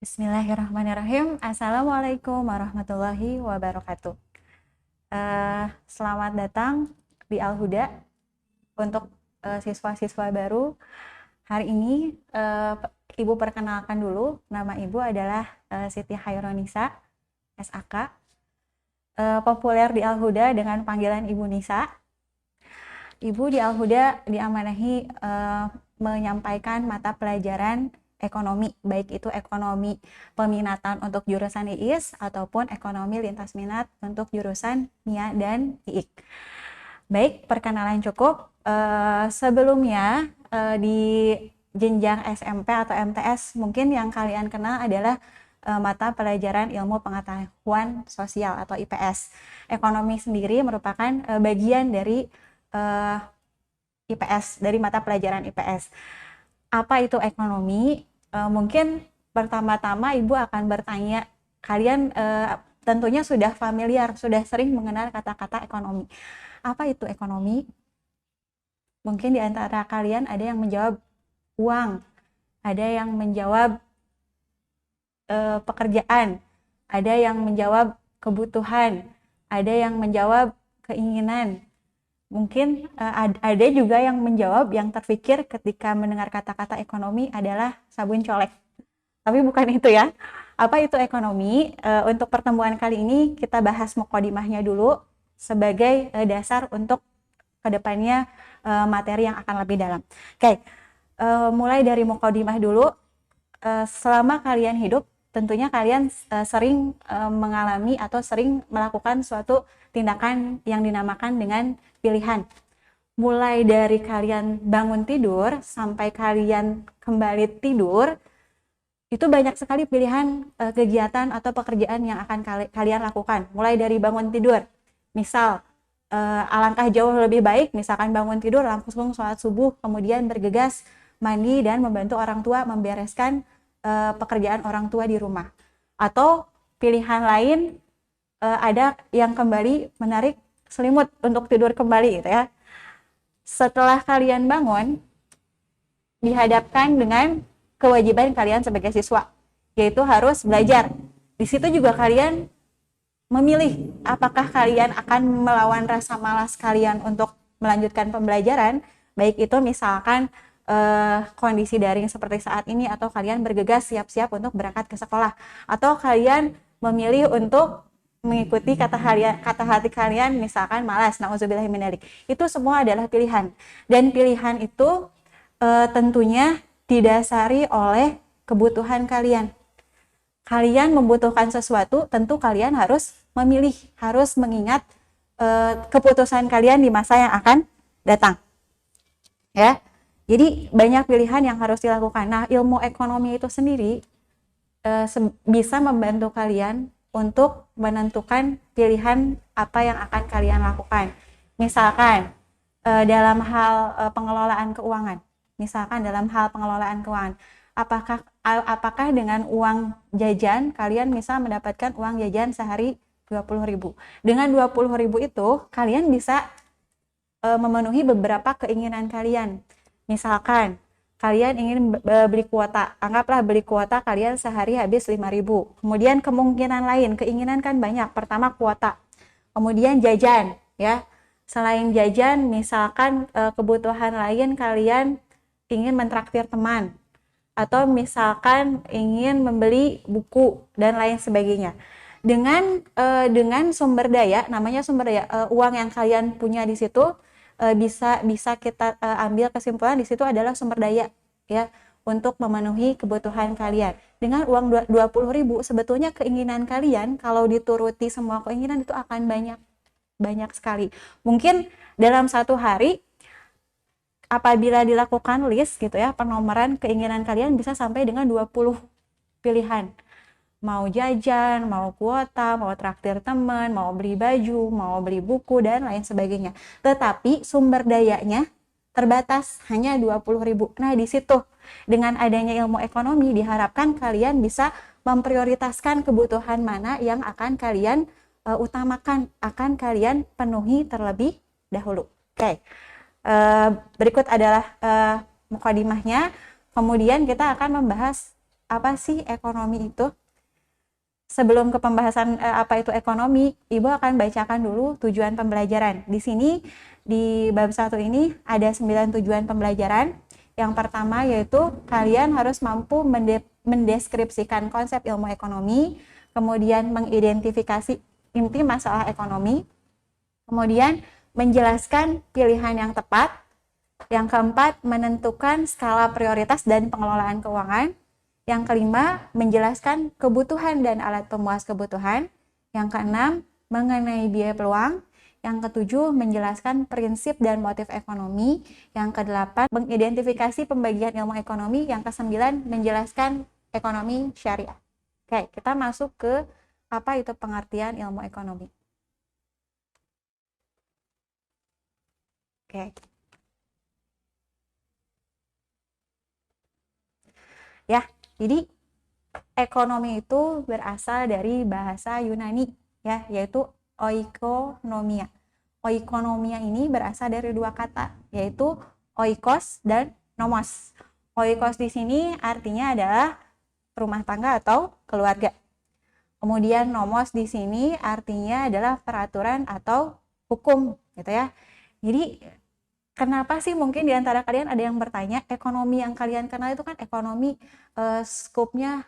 Bismillahirrahmanirrahim. Assalamualaikum warahmatullahi wabarakatuh. Selamat datang di Al-Huda untuk siswa-siswa baru. Hari ini Ibu perkenalkan dulu. Nama Ibu adalah Siti Khaironisa, SAK. Populer di Al-Huda dengan panggilan Ibu Nisa. Ibu di Al-Huda diamanahi menyampaikan mata pelajaran ekonomi, baik itu ekonomi peminatan untuk jurusan IIS ataupun ekonomi lintas minat untuk jurusan MIA dan IIK. Baik, perkenalan cukup. Sebelumnya di jenjang SMP atau MTS mungkin yang kalian kenal adalah mata pelajaran ilmu pengetahuan sosial atau IPS. Ekonomi sendiri merupakan bagian dari IPS, dari mata pelajaran IPS. Apa itu ekonomi? Mungkin pertama-tama Ibu akan bertanya, kalian tentunya sudah familiar, sudah sering mengenal kata-kata ekonomi. Apa itu ekonomi? Mungkin di antara kalian ada yang menjawab uang, ada yang menjawab pekerjaan, ada yang menjawab kebutuhan, ada yang menjawab keinginan. Mungkin ada juga yang menjawab, yang terpikir ketika mendengar kata-kata ekonomi adalah sabun colek. Tapi bukan itu ya. Apa itu ekonomi? Untuk pertemuan kali ini kita bahas mukadimahnya dulu sebagai dasar untuk kedepannya materi yang akan lebih dalam. Oke, mulai dari mukadimah dulu. Selama kalian hidup, tentunya kalian sering mengalami atau sering melakukan suatu tindakan yang dinamakan dengan pilihan. Mulai dari kalian bangun tidur sampai kalian kembali tidur, itu banyak sekali pilihan kegiatan atau pekerjaan yang akan kalian lakukan. Mulai dari bangun tidur, misal alangkah jauh lebih baik misalkan bangun tidur langsung sholat subuh, kemudian bergegas mandi dan membantu orang tua membereskan pekerjaan orang tua di rumah. Atau pilihan lain, ada yang kembali menarik selimut untuk tidur kembali gitu ya. Setelah kalian bangun, dihadapkan dengan kewajiban kalian sebagai siswa, yaitu harus belajar. Di situ juga kalian memilih apakah kalian akan melawan rasa malas kalian untuk melanjutkan pembelajaran, baik itu misalkan kondisi daring seperti saat ini, atau kalian bergegas siap-siap untuk berangkat ke sekolah, atau kalian memilih untuk mengikuti kata hati kalian, misalkan malas, nauzubillahimindzalik. Itu semua adalah pilihan, dan pilihan itu tentunya didasari oleh kebutuhan kalian. Kalian membutuhkan sesuatu, tentu kalian harus memilih, harus mengingat keputusan kalian di masa yang akan datang. Ya, jadi banyak pilihan yang harus dilakukan. Nah, ilmu ekonomi itu sendiri bisa membantu kalian untuk menentukan pilihan apa yang akan kalian lakukan. Misalkan dalam hal pengelolaan keuangan. Misalkan dalam hal pengelolaan keuangan, apakah dengan uang jajan kalian misal mendapatkan uang jajan sehari 20.000. Dengan 20.000 itu kalian bisa memenuhi beberapa keinginan kalian. Misalkan kalian ingin beli kuota, anggaplah beli kuota kalian sehari habis 5.000. Kemudian kemungkinan lain, keinginan kan banyak. Pertama kuota, kemudian jajan ya. Selain jajan, misalkan kebutuhan lain kalian ingin mentraktir teman, atau misalkan ingin membeli buku dan lain sebagainya. Dengan sumber daya, namanya sumber daya, uang yang kalian punya di situ, bisa kita ambil kesimpulan di situ adalah sumber daya ya, untuk memenuhi kebutuhan kalian. Dengan uang 20.000 sebetulnya keinginan kalian kalau dituruti semua keinginan itu akan banyak sekali. Mungkin dalam satu hari apabila dilakukan list gitu ya, penomoran keinginan kalian bisa sampai dengan 20 pilihan. Mau jajan, mau kuota, mau traktir teman, mau beli baju, mau beli buku, dan lain sebagainya. Tetapi sumber dayanya terbatas, hanya 20.000. Nah, di situ dengan adanya ilmu ekonomi diharapkan kalian bisa memprioritaskan kebutuhan mana yang akan kalian utamakan, akan kalian penuhi terlebih dahulu. Oke. Berikut adalah mukadimahnya. Kemudian kita akan membahas apa sih ekonomi itu? Sebelum ke pembahasan apa itu ekonomi, Ibu akan bacakan dulu tujuan pembelajaran. Di sini di bab 1 ini ada 9 tujuan pembelajaran. Yang pertama yaitu kalian harus mampu mendeskripsikan konsep ilmu ekonomi, kemudian mengidentifikasi inti masalah ekonomi, kemudian menjelaskan pilihan yang tepat. Yang keempat, menentukan skala prioritas dan pengelolaan keuangan. Yang kelima, menjelaskan kebutuhan dan alat pemuas kebutuhan. Yang keenam, mengenai biaya peluang. Yang ketujuh, menjelaskan prinsip dan motif ekonomi. Yang kedelapan, mengidentifikasi pembagian ilmu ekonomi. Yang kesembilan, menjelaskan ekonomi syariah. Oke, kita masuk ke apa itu pengertian ilmu ekonomi. Oke. Ya, jadi ekonomi itu berasal dari bahasa Yunani ya, yaitu oikonomia. Oikonomia ini berasal dari dua kata, yaitu oikos dan nomos. Oikos di sini artinya adalah rumah tangga atau keluarga. Kemudian nomos di sini artinya adalah peraturan atau hukum, gitu ya. Jadi kenapa sih mungkin di antara kalian ada yang bertanya, ekonomi yang kalian kenal itu kan ekonomi skupnya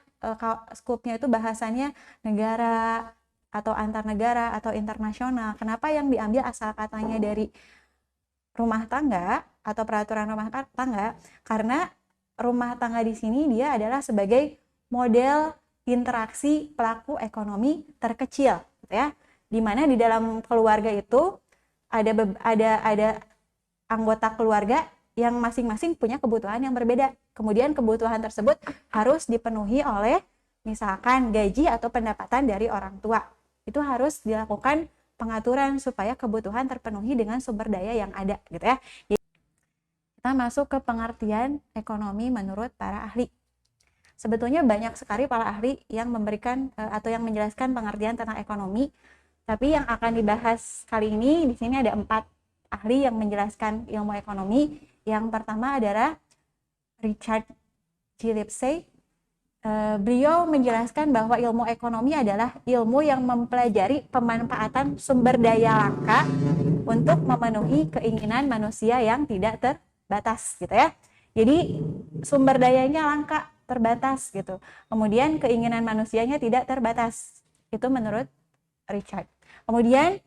itu bahasanya negara atau antar negara atau internasional. Kenapa yang diambil asal katanya dari rumah tangga atau peraturan rumah tangga? Karena rumah tangga di sini dia adalah sebagai model interaksi pelaku ekonomi terkecil, gitu ya. Dimana di dalam keluarga itu ada anggota keluarga yang masing-masing punya kebutuhan yang berbeda. Kemudian kebutuhan tersebut harus dipenuhi oleh misalkan gaji atau pendapatan dari orang tua. Itu harus dilakukan pengaturan supaya kebutuhan terpenuhi dengan sumber daya yang ada, gitu ya. Jadi, kita masuk ke pengertian ekonomi menurut para ahli. Sebetulnya banyak sekali para ahli yang memberikan atau yang menjelaskan pengertian tentang ekonomi. Tapi yang akan dibahas kali ini di sini ada 4 ahli yang menjelaskan ilmu ekonomi. Yang pertama adalah Richard Gillespie. Beliau menjelaskan bahwa ilmu ekonomi adalah ilmu yang mempelajari pemanfaatan sumber daya langka untuk memenuhi keinginan manusia yang tidak terbatas, gitu ya. Jadi sumber dayanya langka, terbatas gitu. Kemudian keinginan manusianya tidak terbatas. Itu menurut Richard. Kemudian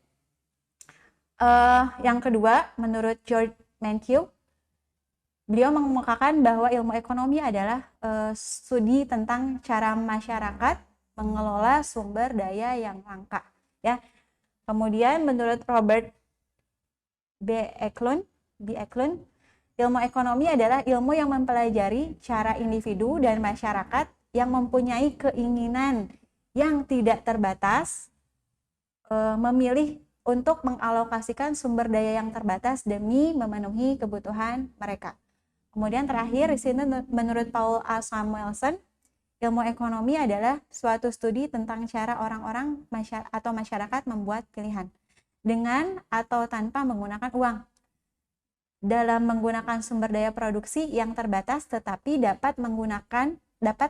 yang kedua, menurut George Mankiw, beliau mengemukakan bahwa ilmu ekonomi adalah studi tentang cara masyarakat mengelola sumber daya yang langka, ya. Kemudian menurut Robert B. Eklund, ilmu ekonomi adalah ilmu yang mempelajari cara individu dan masyarakat yang mempunyai keinginan yang tidak terbatas memilih untuk mengalokasikan sumber daya yang terbatas demi memenuhi kebutuhan mereka. Kemudian terakhir di sini menurut Paul A. Samuelson, ilmu ekonomi adalah suatu studi tentang cara orang-orang atau masyarakat membuat pilihan dengan atau tanpa menggunakan uang dalam menggunakan sumber daya produksi yang terbatas, tetapi dapat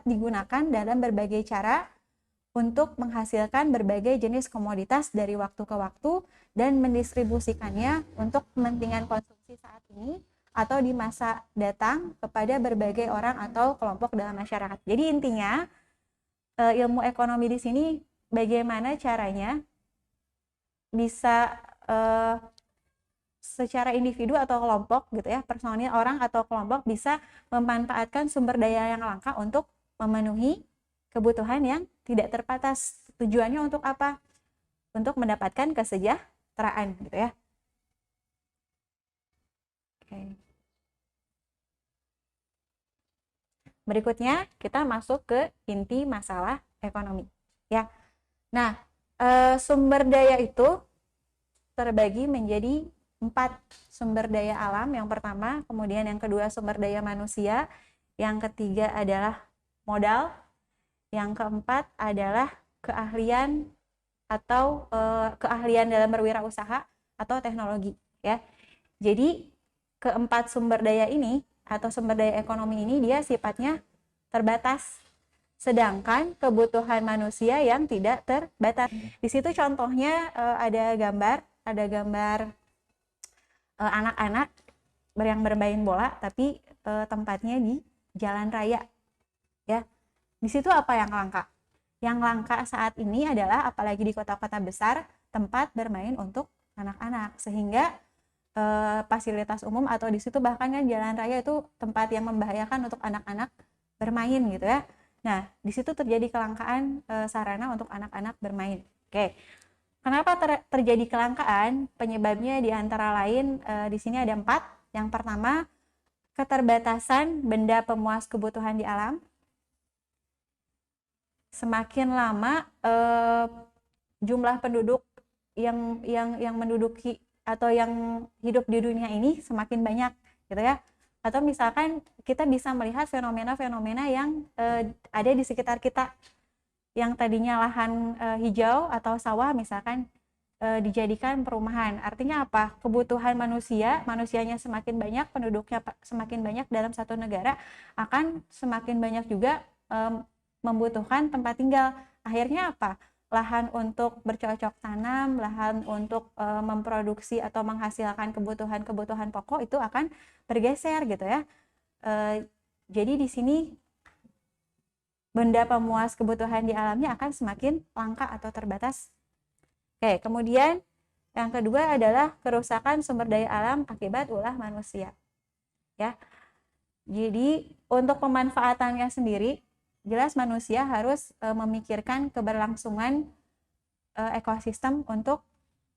digunakan dalam berbagai cara untuk menghasilkan berbagai jenis komoditas dari waktu ke waktu dan mendistribusikannya untuk kepentingan konsumsi saat ini atau di masa datang kepada berbagai orang atau kelompok dalam masyarakat. Jadi intinya ilmu ekonomi di sini bagaimana caranya bisa secara individu atau kelompok, gitu ya, personil orang atau kelompok bisa memanfaatkan sumber daya yang langka untuk memenuhi kebutuhan yang tidak terbatas. Tujuannya untuk apa? Untuk mendapatkan kesejahteraan, gitu ya. Oke. Berikutnya kita masuk ke inti masalah ekonomi, ya. Nah, sumber daya itu terbagi menjadi 4 sumber daya alam. Yang pertama, kemudian yang kedua sumber daya manusia, yang ketiga adalah modal, yang keempat adalah keahlian atau keahlian dalam berwirausaha atau teknologi, ya. Jadi keempat sumber daya ini atau sumber daya ekonomi ini dia sifatnya terbatas. sedangkan kebutuhan manusia yang tidak terbatas. Di situ contohnya ada gambar anak-anak yang bermain bola, tapi tempatnya di jalan raya, ya. Di situ apa yang langka? Yang langka saat ini adalah, apalagi di kota-kota besar, tempat bermain untuk anak-anak, sehingga fasilitas umum atau di situ bahkan kan jalan raya itu tempat yang membahayakan untuk anak-anak bermain gitu ya. Nah, di situ terjadi kelangkaan sarana untuk anak-anak bermain. Oke. Kenapa terjadi kelangkaan? Penyebabnya di antara lain di sini ada 4. Yang pertama, keterbatasan benda pemuas kebutuhan di alam. Semakin lama jumlah penduduk yang menduduki atau yang hidup di dunia ini semakin banyak gitu ya. Atau misalkan kita bisa melihat fenomena-fenomena yang ada di sekitar kita, yang tadinya lahan hijau atau sawah misalkan dijadikan perumahan. Artinya apa? Kebutuhan manusianya semakin banyak, penduduknya semakin banyak dalam satu negara, akan semakin banyak juga membutuhkan tempat tinggal. Akhirnya apa? Lahan untuk bercocok tanam, lahan untuk memproduksi atau menghasilkan kebutuhan pokok itu akan bergeser gitu ya. Jadi di sini benda pemuas kebutuhan di alamnya akan semakin langka atau terbatas. Oke, kemudian yang kedua adalah kerusakan sumber daya alam akibat ulah manusia. Ya. Jadi untuk pemanfaatannya sendiri, jelas manusia harus memikirkan keberlangsungan ekosistem untuk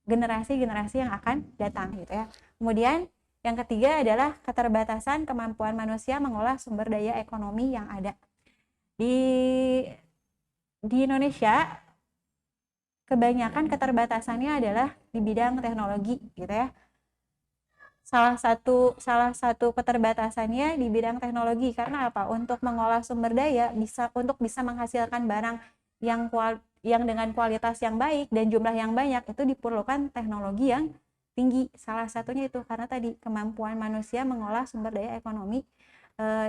generasi-generasi yang akan datang gitu ya. Kemudian yang ketiga adalah keterbatasan kemampuan manusia mengolah sumber daya ekonomi yang ada. Di Indonesia kebanyakan keterbatasannya adalah di bidang teknologi gitu ya. Salah satu keterbatasannya di bidang teknologi, karena apa? Untuk mengolah sumber daya untuk bisa menghasilkan barang yang dengan kualitas yang baik dan jumlah yang banyak, itu diperlukan teknologi yang tinggi. Salah satunya itu karena tadi kemampuan manusia mengolah sumber daya ekonomi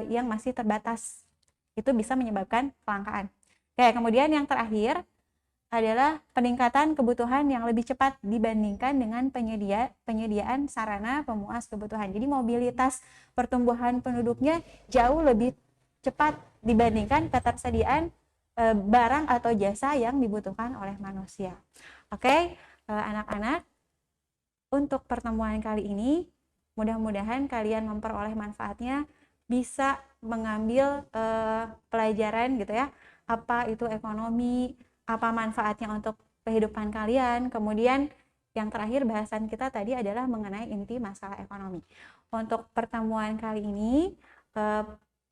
yang masih terbatas. Itu bisa menyebabkan kelangkaan. Oke, kemudian yang terakhir adalah peningkatan kebutuhan yang lebih cepat dibandingkan dengan penyediaan sarana pemuas kebutuhan. Jadi mobilitas pertumbuhan penduduknya jauh lebih cepat dibandingkan ketersediaan barang atau jasa yang dibutuhkan oleh manusia. Oke, anak-anak, untuk pertemuan kali ini mudah-mudahan kalian memperoleh manfaatnya, bisa mengambil pelajaran gitu ya, apa itu ekonomi, apa manfaatnya untuk kehidupan kalian. Kemudian yang terakhir bahasan kita tadi adalah mengenai inti masalah ekonomi. Untuk pertemuan kali ini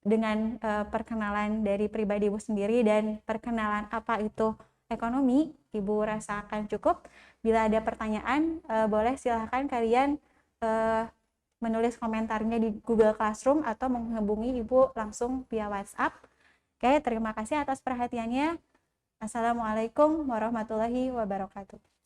dengan perkenalan dari pribadi Ibu sendiri dan perkenalan apa itu ekonomi, Ibu rasakan cukup. Bila ada pertanyaan, boleh silahkan kalian menulis komentarnya di Google Classroom atau menghubungi Ibu langsung via WhatsApp. Oke, terima kasih atas perhatiannya. Assalamualaikum warahmatullahi wabarakatuh.